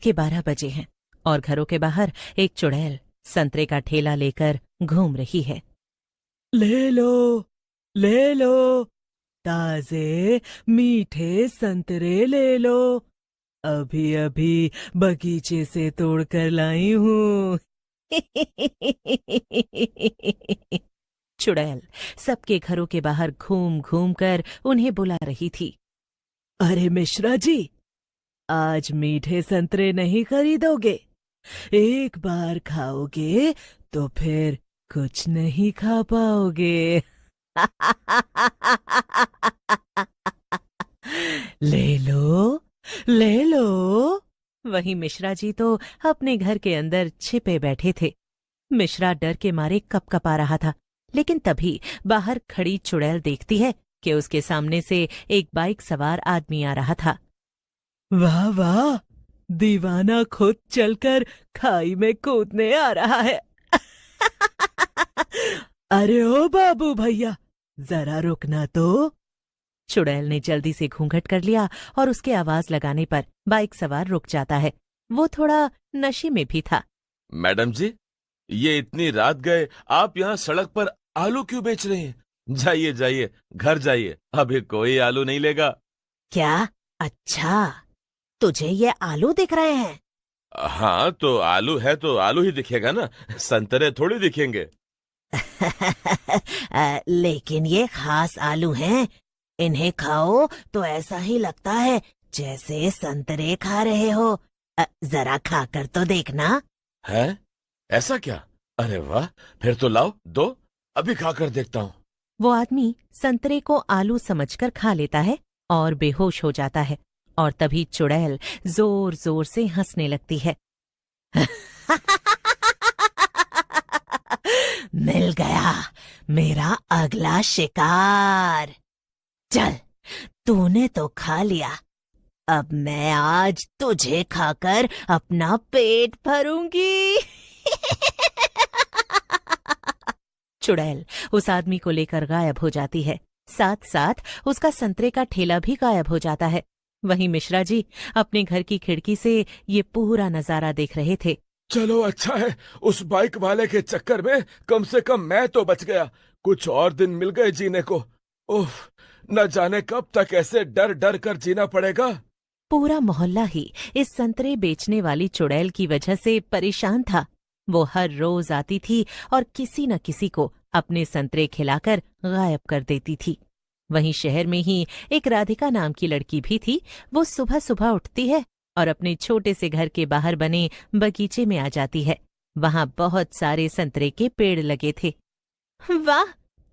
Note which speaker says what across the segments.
Speaker 1: के 12 बजे हैं और घरों के बाहर एक चुड़ैल संतरे का ठेला लेकर घूम रही है।
Speaker 2: ले लो, ताजे मीठे संतरे ले लो, अभी अभी बगीचे से तोड़ कर लाई हूँ।
Speaker 1: चुड़ैल सबके घरों के बाहर घूम घूम कर उन्हें बुला रही थी।
Speaker 2: अरे मिश्रा जी, आज मीठे संतरे नहीं खरीदोगे? एक बार खाओगे तो फिर कुछ नहीं खा पाओगे। ले लो।
Speaker 1: वहीं मिश्रा जी तो अपने घर के अंदर छिपे बैठे थे। मिश्रा डर के मारे कपकपा रहा था, लेकिन तभी बाहर खड़ी चुड़ैल देखती है कि उसके सामने से एक बाइक सवार आदमी आ रहा था।
Speaker 2: वाह वाह, दीवाना खुद चलकर खाई में कूदने आ रहा है। अरे ओ बाबू भैया, जरा रुकना तो।
Speaker 1: चुड़ैल ने जल्दी से घूंघट कर लिया और उसके आवाज लगाने पर बाइक सवार रुक जाता है। वो थोड़ा नशे में भी था।
Speaker 3: मैडम जी, ये इतनी रात गए आप यहाँ सड़क पर आलू क्यों बेच रहे हैं? जाइए जाइए, घर जाइए, अभी कोई आलू नहीं लेगा।
Speaker 1: क्या? अच्छा, तुझे ये आलू दिख रहे हैं?
Speaker 3: हाँ, तो आलू है तो आलू ही दिखेगा ना, संतरे थोड़ी दिखेंगे।
Speaker 1: लेकिन ये खास आलू हैं। इन्हें खाओ तो ऐसा ही लगता है जैसे संतरे खा रहे हो। जरा खाकर तो देखना।
Speaker 3: है? ऐसा क्या? अरे वाह, फिर तो लाओ दो, अभी खाकर देखता हूँ।
Speaker 1: वो आदमी संतरे को आलू समझकर खा लेता है और बेहोश हो जाता है, और तभी चुड़ैल जोर जोर से हंसने लगती है। मिल गया मेरा अगला शिकार। चल, तूने तो खा लिया, अब मैं आज तुझे खाकर अपना पेट भरूंगी। चुड़ैल उस आदमी को लेकर गायब हो जाती है। साथ साथ उसका संतरे का ठेला भी गायब हो जाता है। वहीं मिश्रा जी अपने घर की खिड़की से ये पूरा नजारा देख रहे थे।
Speaker 3: चलो अच्छा है, उस बाइक वाले के चक्कर में कम से कम मैं तो बच गया। कुछ और दिन मिल गए जीने को। उफ, न जाने कब तक ऐसे डर डर कर जीना पड़ेगा।
Speaker 1: पूरा मोहल्ला ही इस संतरे बेचने वाली चुड़ैल की वजह से परेशान था। वो हर रोज आती थी और किसी न किसी को अपने संतरे खिलाकर गायब कर देती थी। वहीं शहर में ही एक राधिका नाम की लड़की भी थी। वो सुबह सुबह उठती है और अपने छोटे से घर के बाहर बने बगीचे में आ जाती है। वहां बहुत सारे संतरे के पेड़ लगे थे। वाह,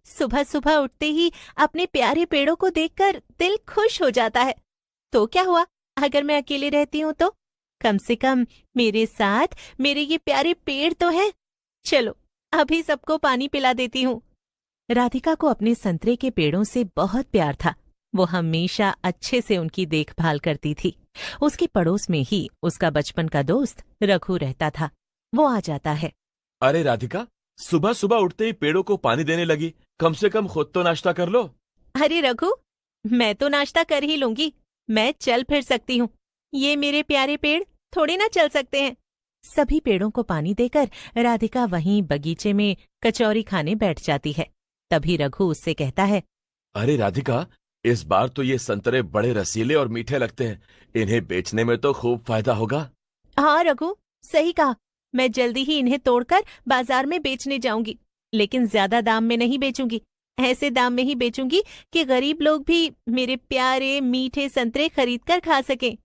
Speaker 1: सुबह सुबह उठते ही अपने प्यारे पेड़ों को देखकर दिल खुश हो जाता है। तो क्या हुआ अगर मैं अकेले रहती हूँ तो? कम से कम मेरे साथ मेरे ये प्यारे पेड़ तो हैं। चलो अभी सबको पानी पिला देती हूँ। राधिका को अपने संतरे के पेड़ों से बहुत प्यार था। वो हमेशा अच्छे से उनकी देखभाल करती थी। उसके पड़ोस में ही उसका बचपन का दोस्त रघु रहता था। वो आ जाता है।
Speaker 3: अरे राधिका, सुबह सुबह उठते ही पेड़ों को पानी देने लगी, कम से कम खुद तो नाश्ता कर लो।
Speaker 1: अरे रघु, मैं तो नाश्ता कर ही लूंगी, मैं चल फिर सकती हूँ। ये मेरे प्यारे पेड़ थोड़ी ना चल सकते हैं। सभी पेड़ों को पानी देकर राधिका वहीं बगीचे में कचौरी खाने बैठ जाती है। तभी रघु उससे कहता है,
Speaker 3: अरे राधिका, इस बार तो ये संतरे बड़े रसीले और मीठे लगते हैं, इन्हें बेचने में तो खूब फायदा होगा।
Speaker 1: हाँ रघु, सही कहा। मैं जल्दी ही इन्हें तोड़कर बाजार में बेचने जाऊंगी, लेकिन ज्यादा दाम में नहीं बेचूंगी। ऐसे दाम में ही बेचूंगी कि गरीब लोग भी मेरे प्यारे मीठे संतरे खरीद कर खा सकें।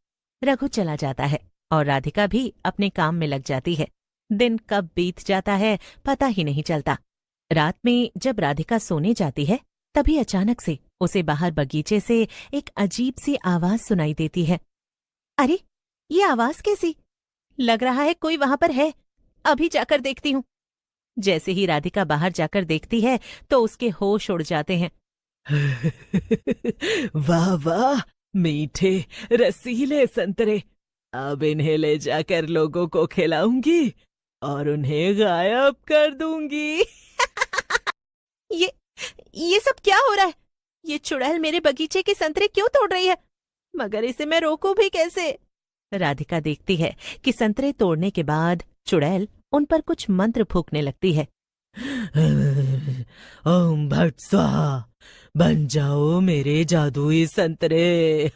Speaker 1: रघु चला जाता है और राधिका भी अपने काम में लग जाती है। दिन कब बीत जाता है पता ही नहीं चलता। रात में जब राधिका सोने जाती है, तभी अचानक से उसे बाहर बगीचे से एक अजीब सी आवाज सुनाई देती है। अरे, ये आवाज कैसी? लग रहा है कोई वहां पर है। अभी जाकर देखती हूँ। जैसे ही राधिका बाहर जाकर देखती है तो उसके होश उड़ जाते हैं।
Speaker 2: वाह वाह, मीठे रसीले संतरे, अब इन्हें ले जाकर लोगों को खिलाऊंगी और उन्हें गायब कर दूंगी।
Speaker 1: ये सब क्या हो रहा है? ये चुड़ैल मेरे बगीचे के संतरे क्यों तोड़ रही है? मगर इसे मैं रोकूं भी कैसे? राधिका देखती है कि संतरे तोड़ने के बाद चुड़ैल उन पर कुछ मंत्र फूंकने लगती है।
Speaker 2: ओम भट स्वाहा, बन जाओ मेरे जादुई संतरे।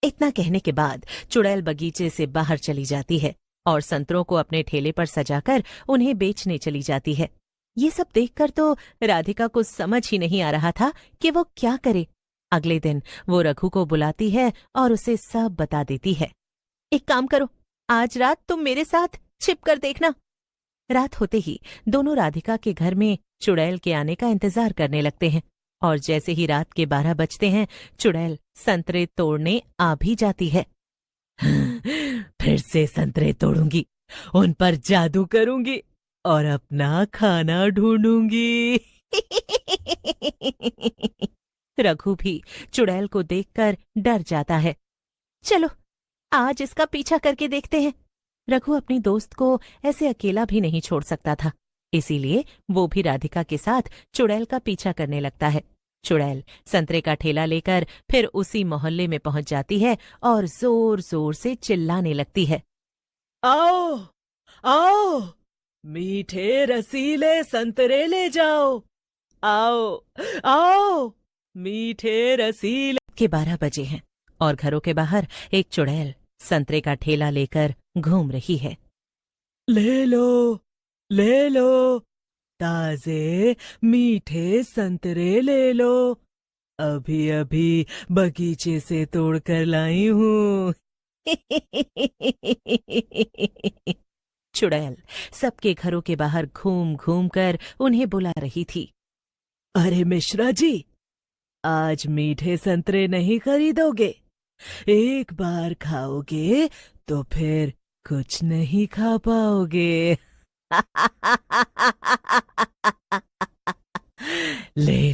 Speaker 1: इतना कहने के बाद चुड़ैल बगीचे से बाहर चली जाती है और संतरों को अपने ठेले पर सजाकर उन्हें बेचने चली जाती है। ये सब देखकर तो राधिका को समझ ही नहीं आ रहा था कि वो क्या करे। अगले दिन वो रघु को बुलाती है और उसे सब बता देती है। एक काम करो, आज रात तुम मेरे साथ छिप कर देखना। रात होते ही दोनों राधिका के घर में चुड़ैल के आने का इंतजार करने लगते हैं और जैसे ही रात के 12 बजते हैं चुड़ैल संतरे तोड़ने आ भी जाती है।
Speaker 2: फिर से संतरे तोड़ूंगी, उन पर जादू करूंगी और अपना खाना ढूंढूंगी।
Speaker 1: रघु भी चुड़ैल को देखकर डर जाता है। चलो आज इसका पीछा करके देखते हैं। रघु अपनी दोस्त को ऐसे अकेला भी नहीं छोड़ सकता था, इसीलिए वो भी राधिका के साथ चुड़ैल का पीछा करने लगता है। चुड़ैल संतरे का ठेला लेकर फिर उसी मोहल्ले में पहुंच जाती है और जोर जोर से चिल्लाने लगती है।
Speaker 2: आओ आओ, मीठे रसीले संतरे ले जाओ। आओ आओ, मीठे रसीले।
Speaker 1: के 12 बजे हैं और घरों के बाहर एक चुड़ैल संतरे का ठेला लेकर घूम रही है।
Speaker 2: ले लो, ताजे मीठे संतरे ले लो, अभी अभी बगीचे से तोड़कर लाई हूँ।
Speaker 1: चुड़ैल सबके घरों के बाहर घूम घूम कर उन्हें बुला रही थी।
Speaker 2: अरे मिश्रा जी, आज मीठे संतरे नहीं खरीदोगे? एक बार खाओगे तो फिर कुछ नहीं खा पाओगे। ले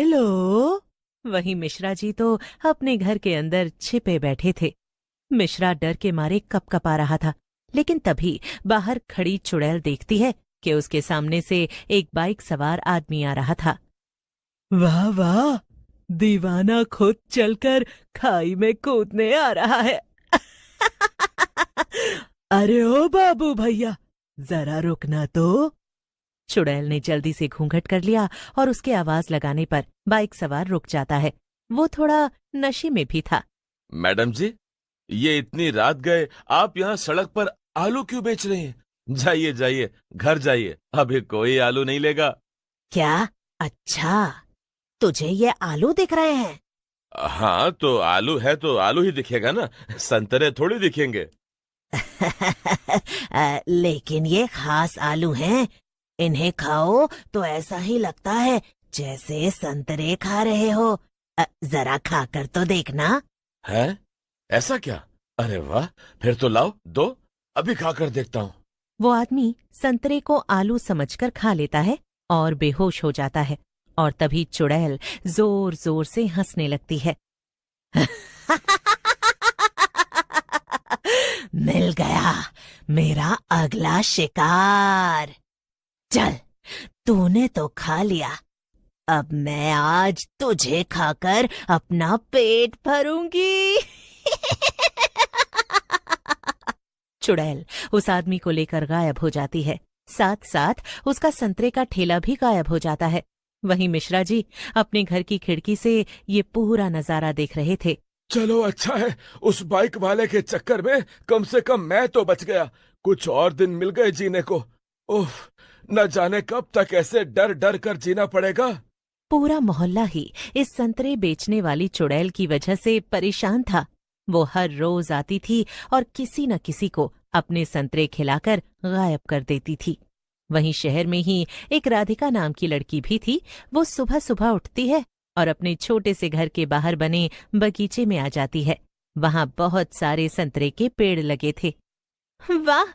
Speaker 2: लो।
Speaker 1: वहीं मिश्रा जी तो अपने घर के अंदर छिपे बैठे थे। मिश्रा डर के मारे कपकपा रहा था, लेकिन तभी बाहर खड़ी चुड़ैल देखती है कि उसके सामने से एक बाइक सवार आदमी आ रहा था।
Speaker 2: वाह वाह, दीवाना खुद चलकर खाई में कूदने आ रहा है। अरे ओ बाबू भैया, जरा रुकना तो।
Speaker 1: चुड़ैल ने जल्दी से घूंघट कर लिया और उसके आवाज लगाने पर बाइक सवार रुक जाता है। वो थोड़ा नशे में भी था।
Speaker 3: मैडम जी, ये इतनी रात गए आप यहाँ सड़क पर आलू क्यों बेच रहे हैं? जाइए जाइए, घर जाइए, अभी कोई आलू नहीं लेगा।
Speaker 1: क्या? अच्छा, तुझे ये आलू दिख रहे हैं?
Speaker 3: हाँ, तो आलू है तो आलू ही दिखेगा ना, संतरे थोड़ी दिखेंगे।
Speaker 1: लेकिन ये खास आलू हैं। इन्हें खाओ तो ऐसा ही लगता है जैसे संतरे खा रहे हो। जरा खाकर तो देखना।
Speaker 3: है? ऐसा क्या? अरे वाह, फिर तो लाओ, दो, अभी खाकर देखता हूँ।
Speaker 1: वो आदमी संतरे को आलू समझकर खा लेता है और बेहोश हो जाता है और तभी चुड़ैल जोर जोर से हंसने लगती है। मिल गया मेरा अगला शिकार। चल, तूने तो खा लिया, अब मैं आज तुझे खाकर अपना पेट भरूंगी। चुड़ैल उस आदमी को लेकर गायब हो जाती है। साथ साथ उसका संतरे का ठेला भी गायब हो जाता है। वहीं मिश्रा जी अपने घर की खिड़की से ये पूरा नजारा देख रहे थे।
Speaker 3: चलो अच्छा है, उस बाइक वाले के चक्कर में कम से कम मैं तो बच गया। कुछ और दिन मिल गए जीने को। उफ, न जाने कब तक ऐसे डर डर कर जीना पड़ेगा।
Speaker 1: पूरा मोहल्ला ही इस संतरे बेचने वाली चुड़ैल की वजह से परेशान था। वो हर रोज आती थी और किसी न किसी को अपने संतरे खिलाकर गायब कर देती थी। वहीं शहर में ही एक राधिका नाम की लड़की भी थी। वो सुबह सुबह उठती है और अपने छोटे से घर के बाहर बने बगीचे में आ जाती है। वहां बहुत सारे संतरे के पेड़ लगे थे। वाह,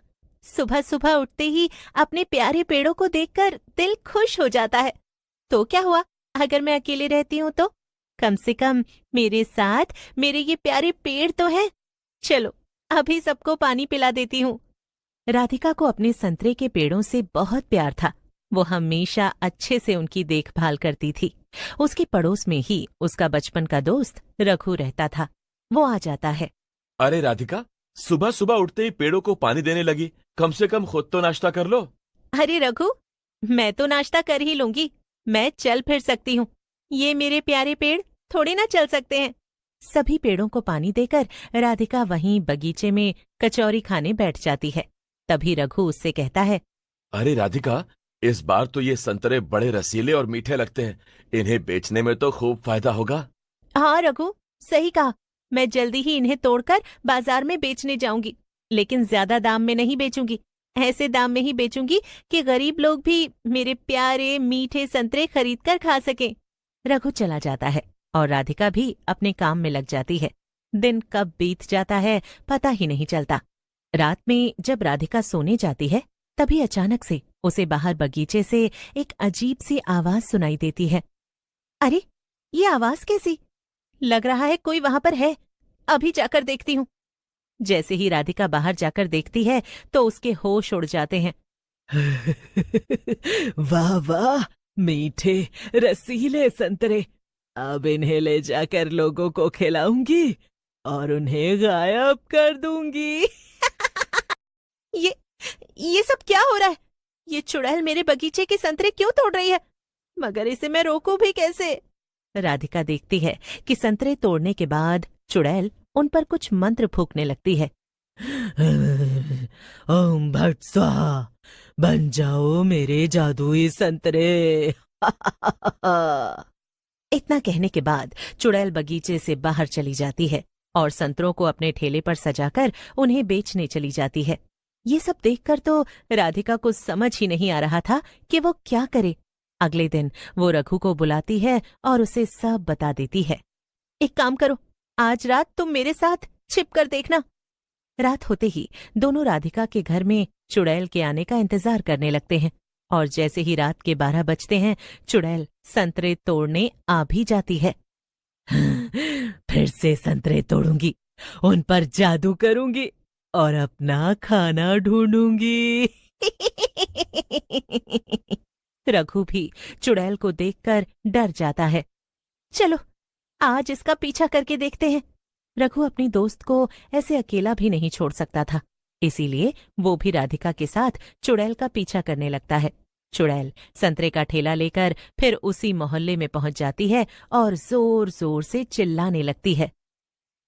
Speaker 1: सुबह सुबह उठते ही अपने प्यारे पेड़ों को देखकर दिल खुश हो जाता है। तो क्या हुआ अगर मैं अकेले रहती हूँ तो? कम से कम मेरे साथ मेरे ये प्यारे पेड़ तो हैं। चलो अभी सबको पानी पिला देती हूँ। राधिका को अपने संतरे के पेड़ों से बहुत प्यार था। वो हमेशा अच्छे से उनकी देखभाल करती थी। उसके पड़ोस में ही उसका बचपन का दोस्त रघु रहता था। वो आ जाता है।
Speaker 3: अरे राधिका, सुबह सुबह उठते ही पेड़ों को पानी देने लगी। कम से कम खुद तो नाश्ता कर लो।
Speaker 1: अरे रघु, मैं तो नाश्ता कर ही लूंगी, मैं चल फिर सकती हूँ। ये मेरे प्यारे पेड़ थोड़ी ना चल सकते हैं। सभी पेड़ों को पानी देकर राधिका वहीं बगीचे में कचौरी खाने बैठ जाती है। तभी रघु उससे कहता है,
Speaker 3: अरे राधिका, इस बार तो ये संतरे बड़े रसीले और मीठे लगते हैं। इन्हें बेचने में तो खूब फायदा होगा।
Speaker 1: हाँ रघु, सही कहा। मैं जल्दी ही इन्हें तोड़कर बाजार में बेचने जाऊंगी, लेकिन ज्यादा दाम में नहीं बेचूंगी। ऐसे दाम में ही बेचूंगी कि गरीब लोग भी मेरे प्यारे मीठे संतरे खरीद कर खा सकें। रघु चला जाता है और राधिका भी अपने काम में लग जाती है। दिन कब बीत जाता है पता ही नहीं चलता। रात में जब राधिका सोने जाती है, तभी अचानक से उसे बाहर बगीचे से एक अजीब सी आवाज सुनाई देती है। अरे, ये आवाज कैसी? लग रहा है कोई वहां पर है। अभी जाकर देखती हूँ। जैसे ही राधिका बाहर जाकर देखती है तो उसके होश उड़ जाते हैं।
Speaker 2: वाह वाह, मीठे रसीले संतरे। अब इन्हें ले जाकर लोगों को खिलाऊंगी और उन्हें गायब कर दूंगी।
Speaker 1: ये सब क्या हो रहा है? ये चुड़ैल मेरे बगीचे के संतरे क्यों तोड़ रही है? मगर इसे मैं रोकूं भी कैसे? राधिका देखती है कि संतरे तोड़ने के बाद चुड़ैल उन पर कुछ मंत्र फूंकने लगती है।
Speaker 2: ओम भट स्वाहा, बन जाओ मेरे जादुई संतरे।
Speaker 1: इतना कहने के बाद चुड़ैल बगीचे से बाहर चली जाती है और संतरों को अपने ठेले पर सजाकर उन्हें बेचने चली जाती है। ये सब देखकर तो राधिका को समझ ही नहीं आ रहा था कि वो क्या करे। अगले दिन वो रघु को बुलाती है और उसे सब बता देती है। एक काम करो, आज रात तुम मेरे साथ छिप कर देखना। रात होते ही दोनों राधिका के घर में चुड़ैल के आने का इंतजार करने लगते हैं और जैसे ही रात के 12 बजते हैं, चुड़ैल संतरे तोड़ने आ भी जाती है।
Speaker 2: फिर से संतरे तोड़ूंगी, उन पर जादू करूंगी और अपना खाना ढूंढूंगी।
Speaker 1: रघु भी चुड़ैल को देखकर डर जाता है। चलो, आज इसका पीछा करके देखते हैं। रघु अपनी दोस्त को ऐसे अकेला भी नहीं छोड़ सकता था, इसीलिए वो भी राधिका के साथ चुड़ैल का पीछा करने लगता है। चुड़ैल संतरे का ठेला लेकर फिर उसी मोहल्ले में पहुंच जाती है और जोर जोर से चिल्लाने लगती है।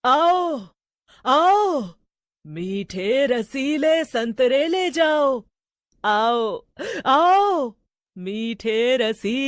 Speaker 2: आओ आओ, मीठे रसीले संतरे ले जाओ। आओ आओ, मीठे रसीले